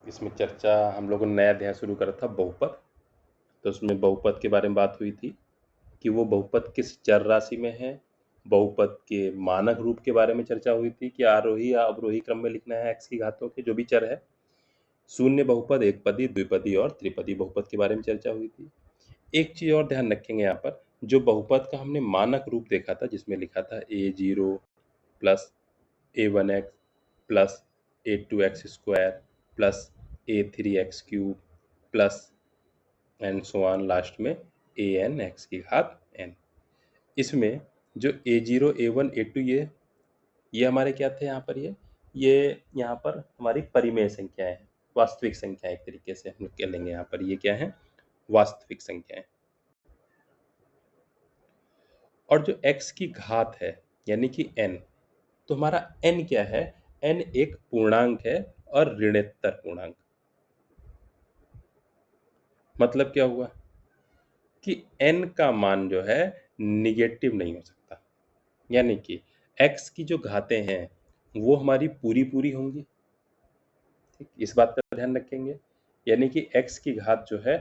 इसमें चर्चा हम लोगों ने नया अध्याय शुरू करा था बहुपद। तो उसमें बहुपद के बारे में बात हुई थी कि वो बहुपद किस चर राशि में है। बहुपद के मानक रूप के बारे में चर्चा हुई थी कि आरोही या अवरोही क्रम में लिखना है एक्स की घातों के जो भी चर है। शून्य बहुपद, एकपदी, द्विपदी और त्रिपदी बहुपद के बारे में चर्चा हुई थी। एक चीज और ध्यान रखेंगे यहाँ पर, जो बहुपद का हमने मानक रूप देखा था जिसमें लिखा था a0 plus a1x plus a2x² plus a3x cube plus and so on last में an x की घात n। इसमें जो a0 a1 a2 ये हमारे क्या थे यहाँ पर, ये यहाँ पर हमारी परिमेय संख्याएं हैं, वास्तविक संख्या एक तरीके से हम लोग कह लेंगे। यहाँ पर ये क्या है, वास्तविक संख्याएं। और जो x की घात है यानी कि n, तो हमारा n क्या है, n एक पूर्णांक है और ऋणोत्तर पूर्णांक। मतलब क्या हुआ कि n का मान जो है निगेटिव नहीं हो सकता, यानी कि x की जो घातें हैं वो हमारी पूरी पूरी होंगी। ठीक, इस बात का ध्यान रखेंगे। यानी कि x की घात जो है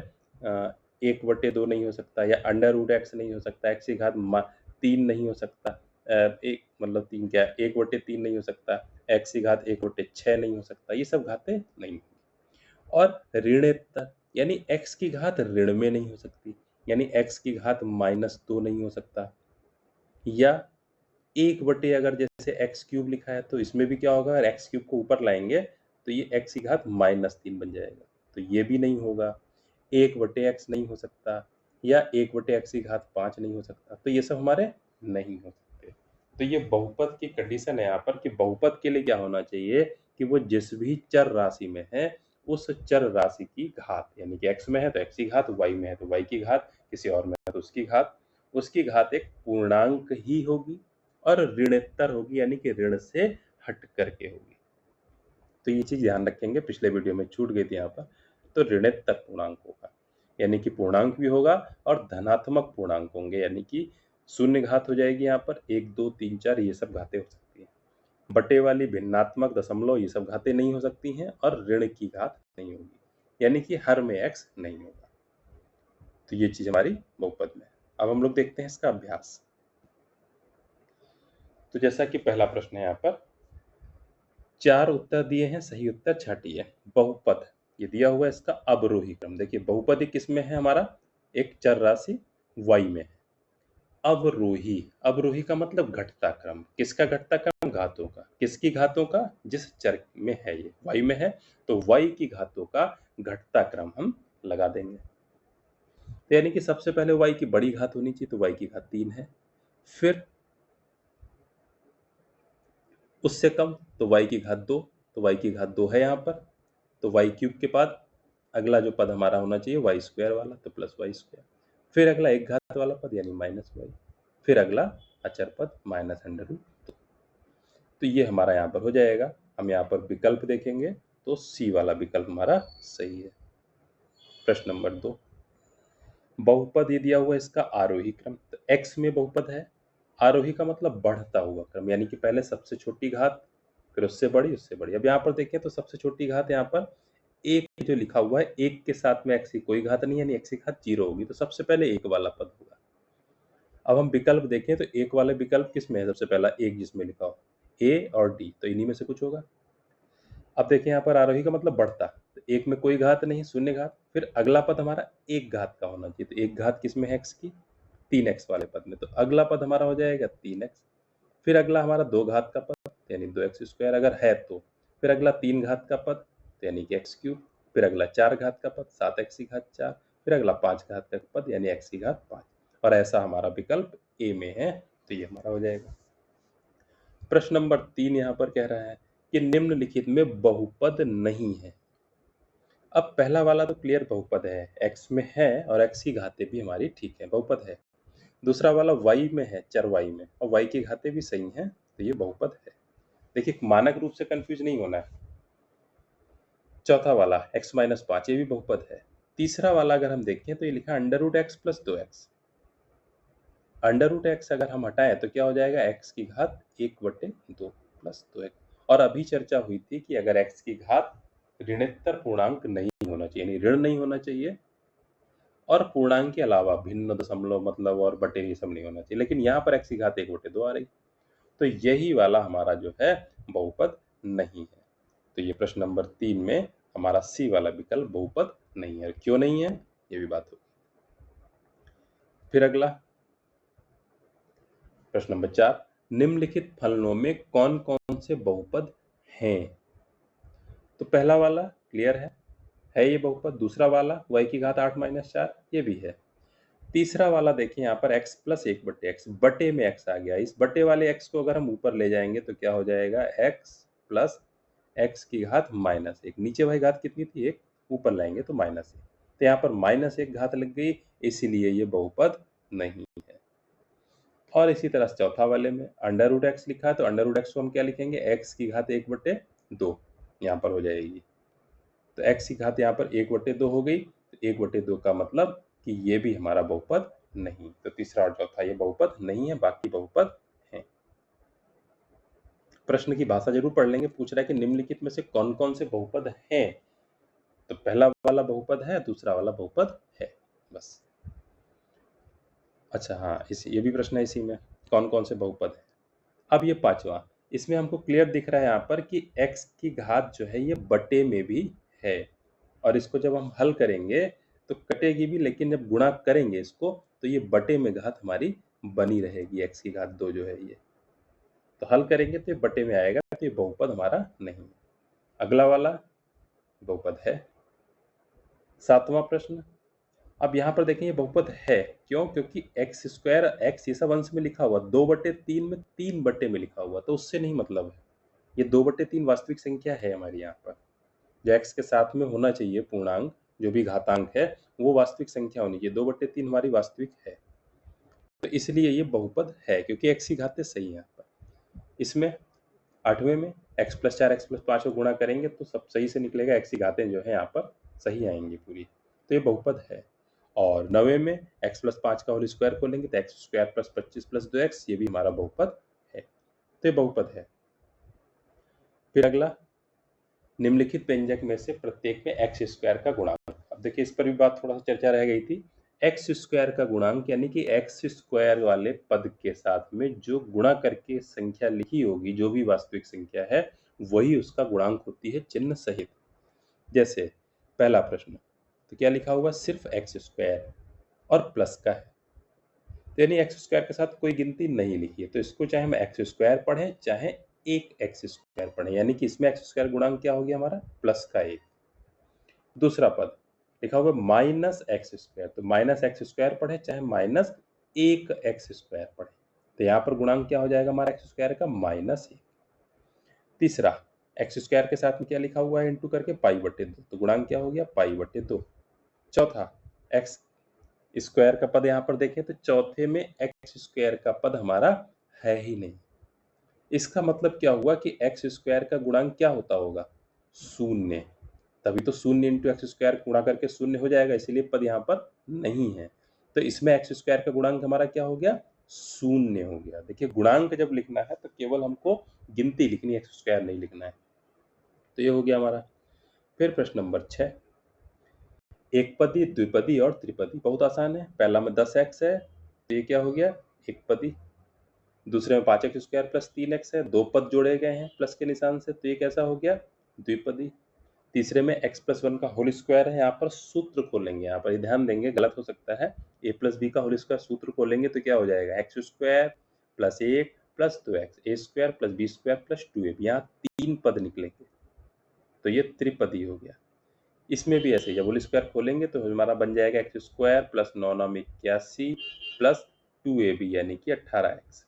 1/2 नहीं हो सकता, या √x नहीं हो सकता, x की घात 3 नहीं हो सकता, एक मतलब 3 क्या 1/3 नहीं हो सकता, x की घात 1/6 नहीं हो सकता, ये सब घातें नहीं होंगी। और ऋणोत्तर यानी x की घात ऋण में नहीं हो सकती, यानी x की घात -2 नहीं हो सकता। या 1/, अगर जैसे एक्स क्यूब लिखा है तो इसमें भी क्या होगा, अगर एक्स क्यूब को ऊपर लाएंगे तो ये एक्स की घात -3 बन जाएगा, तो ये भी नहीं होगा। 1/x नहीं हो सकता, या 1/x की घात 5 नहीं हो सकता, तो ये सब हमारे नहीं हो सकते। तो ये बहुपद की कंडीशन है यहाँ पर कि बहुपद के लिए क्या होना चाहिए कि वो जिस भी चर राशि में है उस चर राशि की घात, यानी कि x में है तो x की घात, y में है तो y की घात, किसी और में है तो उसकी घात एक पूर्णांक ही होगी और ऋणोत्तर होगी, यानी कि ऋण से हट करके होगी। तो ये चीज ध्यान रखेंगे, पिछले वीडियो में छूट गई थी यहाँ पर। तो ऋणोत्तर पूर्णांक होगा, यानी कि पूर्णांक भी होगा और धनात्मक पूर्णांक होंगे, यानी कि शून्य घात हो जाएगी यहाँ पर, 1 2 3 4 ये सब घातें हो सकती हैं। बटे वाली, भिन्नात्मक, दशमलव ये सब घातें नहीं हो सकती हैं, और ऋण की घात नहीं होगी, यानी कि हर में x नहीं होगा। तो ये चीज हमारी बहुपद में। अब हम लोग देखते हैं इसका अभ्यास। तो जैसा कि पहला प्रश्न है यहाँ पर, 4 उत्तर दिए हैं, सही उत्तर छाटिए। बहुपद ये दिया हुआ है, इसका अवरोही क्रम देखिए, बहुपद किस में है हमारा, एक चर राशि y में है। अवरोही, अवरोही का मतलब घटता क्रम, किसका घटता क्रम, घातों का। किसकी घातों का, जिस चर में है ये y में है तो y की घातों का घटता क्रम हम लगा देंगे। तो यानी कि सबसे पहले y की बड़ी घात होनी चाहिए, तो y की घात 3 है। फिर उससे कम तो y की घात 2, तो y की घात 2 है यहाँ पर। तो y क्यूब के बाद अगला जो पद हमारा होना चाहिए y² वाला, तो +y²। फिर अगला एक घात वाला पद यानी -y। फिर अगला अचर पद -√2। तो ये हमारा यहाँ पर हो जाएगा। हम यहाँ पर विकल्प देखेंगे तो सी वाला विकल्प हमारा सही है। प्रश्न नंबर 2, बहुपद ये दिया हुआ है, इसका आरोही क्रम। तो x में बहुपद है, आरोही का मतलब बढ़ता हुआ क्रम, यानी कि पहले सबसे छोटी घात, फिर उससे बड़ी, उससे बड़ी। अब यहाँ पर देखें तो सबसे छोटी घात यहाँ पर एक जो लिखा हुआ है, एक के साथ में x की कोई घात नहीं, यानी x की घात 0 होगी, तो सबसे पहले एक वाला पद होगा। अब हम विकल्प देखें तो एक वाले विकल्प किस में है, सबसे पहला एक जिसमें लिखा हो a और d, तो इन्हीं में से कुछ होगा। अब देखिए यहाँ पर आरोही का मतलब बढ़ता, तो एक में कोई घात नहीं, शून्य घात। फिर अगला पद हमारा एक घात का होना चाहिए, तो एक घात किस में है x की, 3x वाले पद में, तो अगला पद हमारा हो जाएगा 3x। फिर अगला हमारा 2 घात का पद यानी 2x² अगर है तो। फिर अगला 3 घात का पद यानी कि x क्यूब। फिर अगला 4 घात का पद 7x की घात 4। फिर अगला 5 घात का पद यानी x की घात 5। और ऐसा हमारा विकल्प ए में है, तो ये हमारा हो जाएगा। प्रश्न नंबर 3 यहाँ पर कह रहा है कि निम्नलिखित में बहुपद नहीं है। अब पहला वाला तो क्लियर बहुपद है, x में है और x की घातें भी हमारी ठीक है, बहुपद है। दूसरा वाला y में है, चर y में, और y की घातें भी सही हैं, तो ये बहुपद है। देखिए मानक रूप से कंफ्यूज नहीं होना है। चौथा वाला x-5 ये भी बहुपद है। तीसरा वाला अगर हम देखें तो ये लिखा है √x + 2x। √x अगर हम हटाएं तो क्या हो जाएगा, x की घात 1/2 + 2x। और अभी चर्चा हुई थी कि अगर x की घात ऋणोत्तर पूर्णांक नहीं होना चाहिए, यानी ऋण नहीं होना चाहिए और पूर्णांक के अलावा भिन्न दशमलव मतलब और बटे ये सब नहीं होना चाहिए। लेकिन यहाँ पर x की घात 1/2 आ रही, तो यही वाला हमारा जो है बहुपद नहीं है। तो ये प्रश्न नंबर 3 में हमारा सी वाला विकल्प बहुपद नहीं है। क्यों नहीं है, ये भी बात होगी। फिर अगला प्रश्न नंबर 4, निम्नलिखित फलनों में कौन कौन से बहुपद हैं? तो पहला वाला क्लियर है ये बहुपद। दूसरा वाला y की घात 8-4 ये भी है। तीसरा वाला देखिए यहाँ पर x प्लस 1/x, बटे में x आ गया। इस बटे वाले x को अगर हम ऊपर ले जाएंगे तो क्या हो जाएगा, x प्लस x की घात -1। नीचे वाली घात कितनी थी 1, ऊपर लाएंगे तो -1। तो यहाँ पर -1 घात लग गई, इसीलिए ये बहुपद नहीं है। और इसी तरह से चौथा वाले में √x लिखा है, तो √x को हम क्या लिखेंगे, x की घात 1/2 यहाँ पर हो जाएगी। तो x की घात यहाँ पर 1/2 हो गई, तो 1/2 का मतलब कि ये भी हमारा बहुपद नहीं। तो तीसरा और चौथा ये बहुपद नहीं है, बाकी बहुपद हैं। प्रश्न की भाषा जरूर पढ़ लेंगे। पूछ रहा है कि निम्नलिखित में से कौन कौन से बहुपद हैं, तो पहला वाला बहुपद है, दूसरा वाला बहुपद है, बस। अच्छा हाँ, ये भी प्रश्न है इसी में, कौन कौन से बहुपद है। अब ये पांचवा, इसमें हमको क्लियर दिख रहा है यहाँ पर कि x की घात जो है ये बटे में भी है, और इसको जब हम हल करेंगे तो कटेगी भी, लेकिन जब गुणा करेंगे इसको तो ये बटे में घात हमारी बनी रहेगी, x की घात 2 जो है ये। तो हल करेंगे तो ये बटे में आएगा, तो ये बहुपद हमारा नहीं है। अगला वाला बहुपद है। सातवां प्रश्न, अब यहाँ पर देखें ये बहुपद है, क्यों, क्योंकि x² x ये सब अंश में लिखा हुआ, 2/3 में 3 बटे में लिखा हुआ, तो उससे नहीं मतलब है। ये 2/3 वास्तविक संख्या है हमारी यहाँ पर। जो x के साथ में होना चाहिए पूर्णांक, जो भी घातांक है वो वास्तविक संख्या होनी चाहिए। 2/3 हमारी वास्तविक है, तो इसलिए ये बहुपद है, क्योंकि x की घातें सही है यहाँ पर। इसमें 8वें में x + 4 x + 5 को गुणा करेंगे तो सब सही से निकलेगा, x की घातें जो है यहाँ पर सही आएंगी पूरी, तो ये बहुपद है। और 9वें में x + 5 का होल स्क्वायर खोलेंगे तो x² + 25 + 2x, ये भी हमारा बहुपद है, तो ये बहुपद है। फिर अगला, निम्नलिखित व्यंजक में से प्रत्येक में x² का गुणांक। अब देखिए इस पर भी बात थोड़ा सा चर्चा रह गई थी। x² का गुणांक यानी कि x² वाले पद के साथ में जो गुणा करके संख्या लिखी होगी, जो भी वास्तविक संख्या है वही उसका गुणांक होती है, चिन्ह सहित। जैसे पहला प्रश्न, तो क्या लिखा होगा, सिर्फ x² और प्लस का है, यानी x² के साथ कोई गिनती नहीं लिखी है, तो इसको चाहे हम x² पढ़ें चाहे एक x² पढ़ें, यानी कि इसमें x² गुणांक क्या हो गया हमारा, +1। दूसरा पद लिखा होगा -x², तो -x² पढ़े चाहे -1x² पढ़े, तो यहाँ पर गुणांक क्या हो जाएगा हमारा x² का, -1। तीसरा, x² के साथ में क्या लिखा हुआ है, इंटू करके π/2, तो गुणांक क्या हो गया, π/2। चौथा, x² का पद यहाँ पर देखें तो चौथे में x² का पद हमारा है ही नहीं। इसका मतलब क्या हुआ कि x² का गुणांक क्या होता होगा, 0, तभी तो 0 × x² गुणा करके 0 हो जाएगा, इसीलिए पद यहाँ पर नहीं है। तो इसमें x² का गुणांक हमारा क्या हो गया, 0 हो गया। देखिए गुणांक जब लिखना है तो केवल हमको गिनती लिखनी है, x² नहीं लिखना है। तो ये हो गया हमारा। फिर प्रश्न नंबर 6, एकपदी, द्विपदी और त्रिपदी, बहुत आसान है। पहला में 10x है, तो ये क्या हो गया, एकपदी। दूसरे में 5x² + 3x है, दो पद जोड़े गए हैं प्लस के निशान से, तो ये कैसा हो गया, द्विपदी। तीसरे में x + 1 का होल स्क्वायर है, यहाँ पर सूत्र खोलेंगे, यहाँ पर ध्यान देंगे, गलत हो सकता है। a + b का होल स्क्वायर सूत्र खोलेंगे तो क्या हो जाएगा, x² + 1 + 2x, a² + b² + 2ab, यहाँ 3 पद निकलेंगे, तो ये त्रिपदी हो गया। इसमें भी ऐसे, जब होल स्क्वायर खोलेंगे तो हमारा बन जाएगा x² + 9 81 + 2ab यानी कि 18x,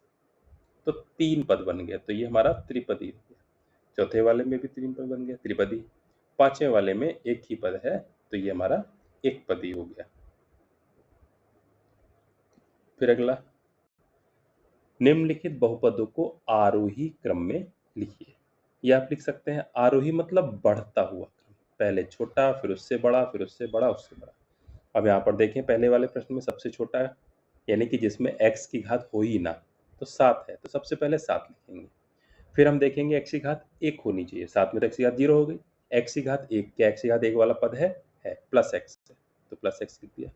तो 3 पद बन गए, तो ये हमारा त्रिपदी हो गया। चौथे वाले में भी 3 पद बन गया, त्रिपदी। पांचवें वाले में एक ही पद है, तो ये हमारा एक पदी हो गया। फिर अगला, निम्नलिखित बहुपदों को आरोही क्रम में लिखिए। ये आप लिख सकते हैं, आरोही मतलब बढ़ता हुआ क्रम, पहले छोटा फिर उससे बड़ा फिर उससे बड़ा उससे बड़ा। अब यहाँ पर देखें, पहले वाले प्रश्न में सबसे छोटा है, यानी कि जिसमें x की घात हो ही ना, तो 7 है, तो सबसे पहले 7 लिखेंगे। फिर हम देखेंगे x की घात 1 होनी चाहिए, 7 में तो x की घात 0 हो गई, x की घात 1, क्या x की घात 1 वाला पद है प्लस x है, तो प्लस x लिख दिया,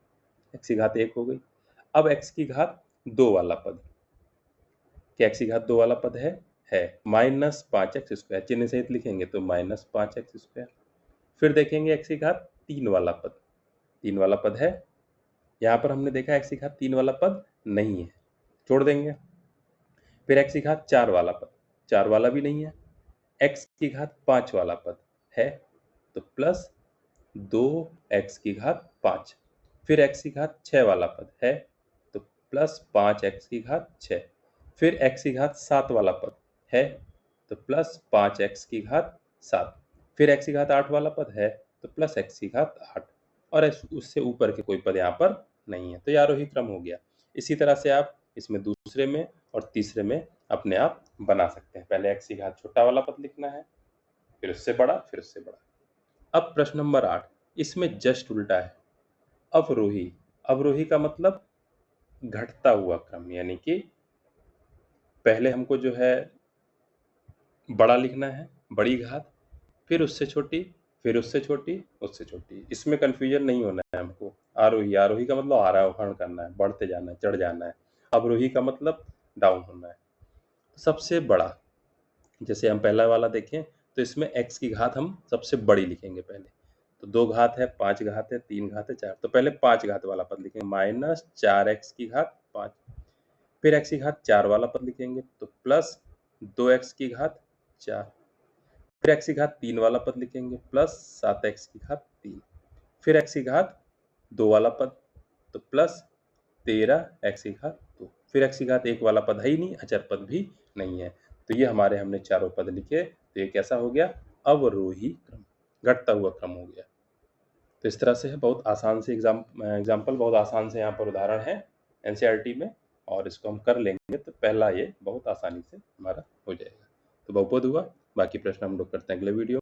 x की घात 1 हो गई। अब x की घात 2 वाला पद, क्या x की घात 2 वाला पद है माइनस 5x स्क्वायर, चिन्ह सहित लिखेंगे तो माइनस 5x स्क्वायर। फिर देखेंगे x की घात 3 वाला पद, 3 वाला पद है, यहाँ पर हमने देखा x की घात 3 वाला पद नहीं है, छोड़ देंगे। फिर x की घात 4 वाला पद, 4 वाला भी नहीं है। x की घात 5 वाला पद है, तो प्लस 2x की घात 5। फिर x की घात 6 वाला पद है, तो प्लस 5x की घात 6। फिर x की घात 7 वाला पद है, तो प्लस 5x की घात 7। फिर x की घात 8 वाला पद है, तो प्लस x की घात 8, और उससे ऊपर के कोई पद यहाँ पर नहीं है, तो ये आरोही क्रम हो गया। इसी तरह से आप इसमें दूसरे में और तीसरे में अपने आप बना सकते हैं। पहले x की घात छोटा वाला पद लिखना है, फिर उससे बड़ा, फिर उससे बड़ा। अब प्रश्न नंबर 8, इसमें जस्ट उल्टा है, अवरोही। अवरोही का मतलब घटता हुआ क्रम, यानी कि पहले हमको जो है बड़ा लिखना है, बड़ी घात, फिर उससे छोटी, फिर उससे छोटी, उससे छोटी। इसमें कंफ्यूजन नहीं होना है हमको। आरोही, आरोही का मतलब आरोहण करना है, बढ़ते जाना है, चढ़ जाना है। अवरोही का मतलब डाउन होना है। सबसे बड़ा, जैसे हम पहला वाला देखें तो इसमें x की घात हम सबसे बड़ी लिखेंगे पहले, तो 2 घात है, 5 घात है, 3 घात है, 4, तो पहले 5 घात वाला पद लिखेंगे, माइनस 4x की घात 5। फिर x की घात 4 वाला पद लिखेंगे, तो प्लस 2x की घात 4। फिर x की घात 3 वाला पद लिखेंगे, प्लस 7x की घात 3। फिर x की घात 2 वाला पद, तो प्लस 13x की घात 2। फिर x की घात 1 वाला पद है ही नहीं, अचर पद भी नहीं है। तो ये हमारे हमने चारों पद लिखे, तो ये कैसा हो गया, अवरोही क्रम, घटता हुआ क्रम हो गया। तो इस तरह से है, बहुत आसान से एग्जाम्पल, बहुत आसान से यहाँ पर उदाहरण है एनसीईआरटी में, और इसको हम कर लेंगे तो पहला ये बहुत आसानी से हमारा हो जाएगा। तो बहुत बहुत हुआ, बाकी प्रश्न हम लोग करते हैं अगले वीडियो।